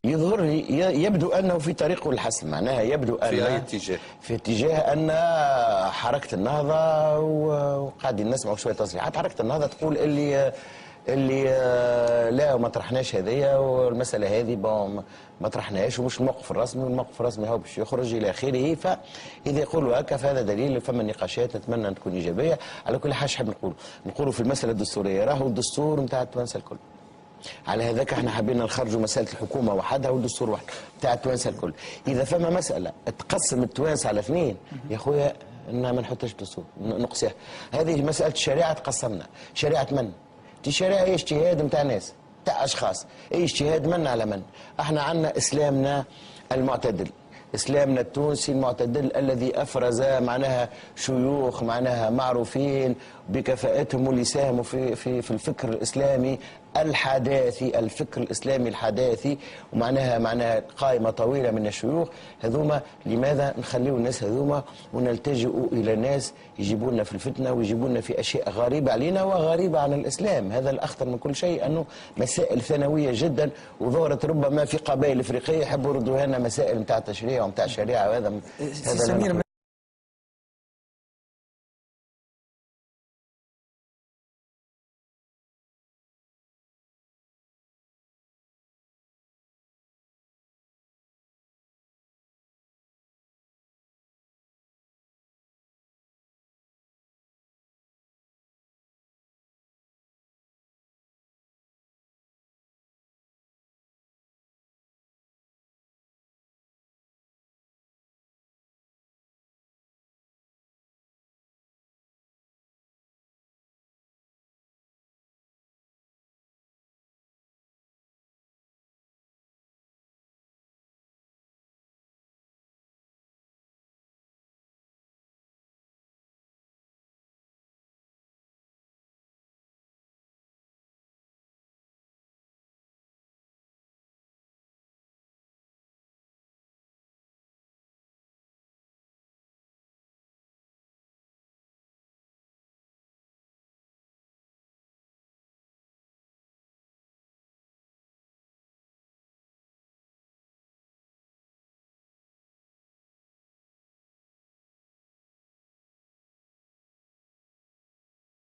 يظهر لي يبدو انه في طريقه الحسم، معناها يبدو ان في اي اتجاه؟ في اتجاه ان حركه النهضه، وقاعدين نسمعوا شويه تصريحات حركه النهضه تقول اللي لا ما طرحناش هذيا، والمساله هذه ما طرحناهاش ومش الموقف الرسمي، والموقف الرسمي هو باش يخرج الى اخره. فاذا يقولوا هكا فهذا دليل فما نقاشات نتمنى ان تكون ايجابيه. على كل حال نحب نقولوا في المساله الدستوريه راهو الدستور نتاع التوانسه الكل. على هذاك احنا حبينا نخرجوا مساله الحكومه وحدها والدستور وحده بتاع التوانسه الكل. اذا فما مساله تقسم التوانسه على اثنين يا خويا ما نحطش دستور نقصيها. هذه مساله الشريعه تقسمنا، شريعه من؟ الشريعه هي اجتهاد نتاع ناس تاع اشخاص، اي اجتهاد من على من؟ احنا عندنا اسلامنا المعتدل، اسلامنا التونسي المعتدل الذي افرز معناها شيوخ معناها معروفين بكفاءتهم واللي ساهموا في الفكر الاسلامي الحداثي، الفكر الاسلامي الحداثي، ومعناها قائمه طويله من الشيوخ هذوما. لماذا نخليوا الناس هذوما ونلتجئوا الى ناس يجيبوا لنا في الفتنه ويجيبوا لنا في اشياء غريبه علينا وغريبه عن الاسلام؟ هذا الاخطر من كل شيء، انه مسائل ثانويه جدا وظهرت ربما في قبائل افريقيه يحبوا يردوها لنا مسائل نتاع تشريع ونتاع شريعه، وهذا